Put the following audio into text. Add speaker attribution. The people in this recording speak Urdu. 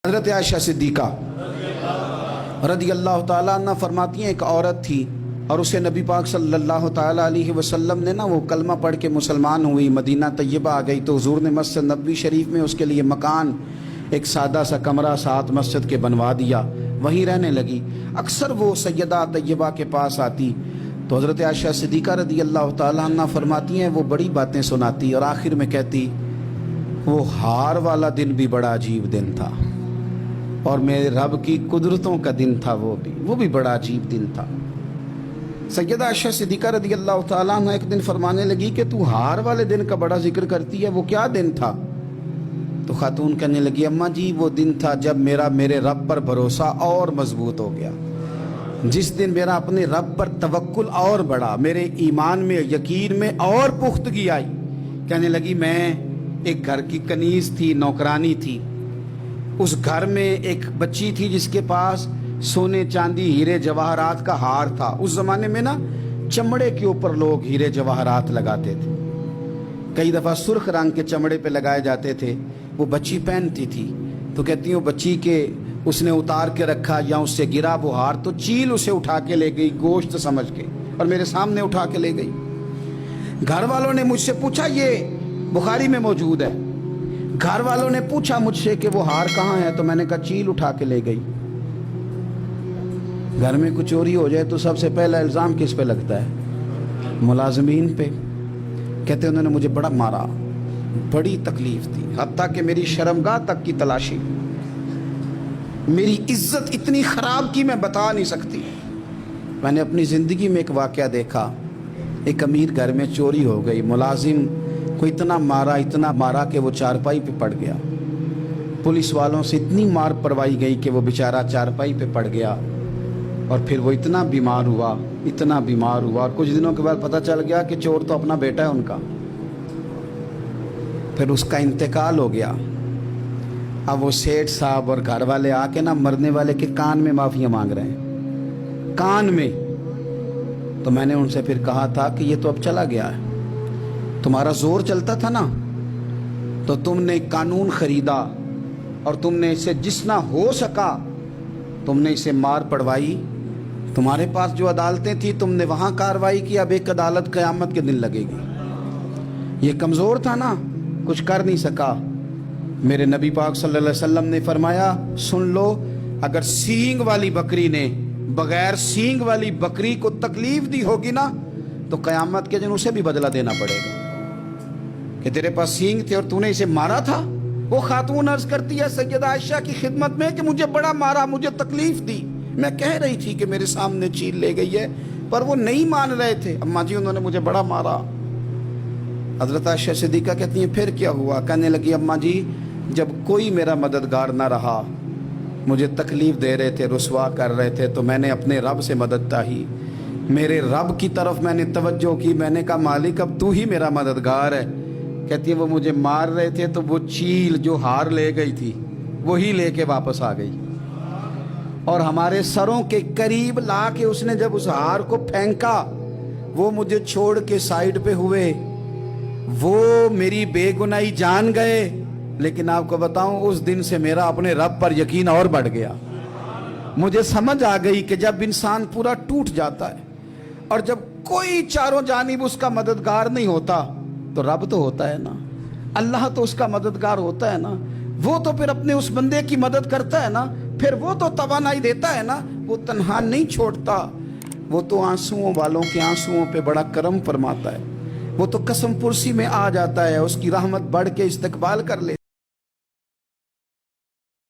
Speaker 1: حضرت عائشہ صدیقہ رضی اللہ تعالیٰ عنہ فرماتی ہیں، ایک عورت تھی اور اسے نبی پاک صلی اللہ تعالیٰ علیہ وسلم نے وہ کلمہ پڑھ کے مسلمان ہوئی، مدینہ طیبہ آ گئی تو حضور نے مسجد نبوی شریف میں اس کے لیے مکان، ایک سادہ سا کمرہ ساتھ مسجد کے بنوا دیا، وہیں رہنے لگی۔ اکثر وہ سیدہ طیبہ کے پاس آتی تو حضرت عائشہ صدیقہ رضی اللہ تعالیٰ عنہ فرماتی ہیں وہ بڑی باتیں سناتی اور آخر میں کہتی وہ ہار والا دن بھی بڑا عجیب دن تھا اور میرے رب کی قدرتوں کا دن تھا، وہ بھی بڑا عجیب دن تھا۔ سیدہ عائشہ صدیقہ رضی اللہ تعالیٰ عنہ ایک دن فرمانے لگی کہ تو ہار والے دن کا بڑا ذکر کرتی ہے، وہ کیا دن تھا؟ تو خاتون کہنے لگی، اماں جی وہ دن تھا جب میرے رب پر بھروسہ اور مضبوط ہو گیا، جس دن میرا اپنے رب پر توکل اور بڑھا، میرے ایمان میں یقین میں اور پختگی آئی۔ کہنے لگی میں ایک گھر کی کنیز تھی، نوکرانی تھی، اس گھر میں ایک بچی تھی جس کے پاس سونے چاندی ہیرے جواہرات کا ہار تھا۔ اس زمانے میں چمڑے کے اوپر لوگ ہیرے جواہرات لگاتے تھے، کئی دفعہ سرخ رنگ کے چمڑے پہ لگائے جاتے تھے، وہ بچی پہنتی تھی تو کہتی ہیں وہ بچی کے اس نے اتار کے رکھا یا اس سے گرا وہ ہار تو چیل اسے اٹھا کے لے گئی گوشت سمجھ کے اور میرے سامنے اٹھا کے لے گئی۔ گھر والوں نے مجھ سے پوچھا، یہ بخاری میں موجود ہے، گھر والوں نے پوچھا مجھ سے کہ وہ ہار کہاں ہے تو میں نے کہا چیل اٹھا کے لے گئی۔ گھر میں کچھ چوری ہو جائے تو سب سے پہلا الزام کس پہ لگتا ہے؟ ملازمین پہ۔ کہتے انہوں نے مجھے بڑا مارا، بڑی تکلیف تھی، حتیٰ کہ میری شرمگاہ تک کی تلاشی، میری عزت اتنی خراب کی میں بتا نہیں سکتی۔ میں نے اپنی زندگی میں ایک واقعہ دیکھا، ایک امیر گھر میں چوری ہو گئی، ملازم کو اتنا مارا کہ وہ چارپائی پہ پڑ گیا، پولیس والوں سے اتنی مار پروائی گئی کہ وہ بیچارہ چارپائی پہ پڑ گیا اور پھر وہ اتنا بیمار ہوا اور کچھ دنوں کے بعد پتہ چل گیا کہ چور تو اپنا بیٹا ہے ان کا، پھر اس کا انتقال ہو گیا۔ اب وہ سیٹھ صاحب اور گھر والے آ کے مرنے والے کے کان میں معافیاں مانگ رہے ہیں، کان میں۔ تو میں نے ان سے پھر کہا تھا کہ یہ تو اب چلا گیا ہے، تمہارا زور چلتا تھا نا تو تم نے قانون خریدا اور تم نے اسے جتنا ہو سکا تم نے اسے مار پڑوائی، تمہارے پاس جو عدالتیں تھیں تم نے وہاں کارروائی کی، اب ایک عدالت قیامت کے دن لگے گی۔ یہ کمزور تھا نا، کچھ کر نہیں سکا۔ میرے نبی پاک صلی اللہ علیہ وسلم نے فرمایا سن لو، اگر سینگ والی بکری نے بغیر سینگ والی بکری کو تکلیف دی ہوگی نا تو قیامت کے دن اسے بھی بدلہ دینا پڑے گا کہ تیرے پاس سینگ تھے اور تو نے اسے مارا تھا۔ وہ خاتون عرض کرتی ہے سیدہ عائشہ کی خدمت میں کہ مجھے بڑا مارا، مجھے تکلیف دی، میں کہہ رہی تھی کہ میرے سامنے چیل لے گئی ہے پر وہ نہیں مان رہے تھے، اماں جی انہوں نے مجھے بڑا مارا۔ حضرت عائشہ صدیقہ کہتی ہیں پھر کیا ہوا؟ کہنے لگی اماں جی جب کوئی میرا مددگار نہ رہا، مجھے تکلیف دے رہے تھے، رسوا کر رہے تھے، تو میں نے اپنے رب سے مدد چاہی، میرے رب کی طرف میں نے توجہ کی، میں نے کہا مالک اب تو ہی میرا مددگار ہے۔ کہتی ہے وہ مجھے مار رہے تھے تو وہ چیل جو ہار لے گئی تھی وہی لے کے واپس آ گئی اور ہمارے سروں کے قریب لا کے اس نے جب اس ہار کو پھینکا، وہ مجھے چھوڑ کے سائیڈ پہ ہوئے، وہ میری بے گناہی جان گئے، لیکن آپ کو بتاؤں اس دن سے میرا اپنے رب پر یقین اور بڑھ گیا۔ مجھے سمجھ آ گئی کہ جب انسان پورا ٹوٹ جاتا ہے اور جب کوئی چاروں جانب اس کا مددگار نہیں ہوتا تو رب تو ہوتا ہے نا، اللہ تو اس کا مددگار ہوتا ہے نا، وہ تو پھر اپنے اس بندے کی مدد کرتا ہے نا، پھر وہ تو توانائی دیتا ہے نا، وہ تنہا نہیں چھوڑتا، وہ تو آنسوؤں والوں کے آنسوؤں پہ بڑا کرم فرماتا ہے، وہ تو قسم پرسی میں آ جاتا ہے، اس کی رحمت بڑھ کے استقبال کر لیتا ہے۔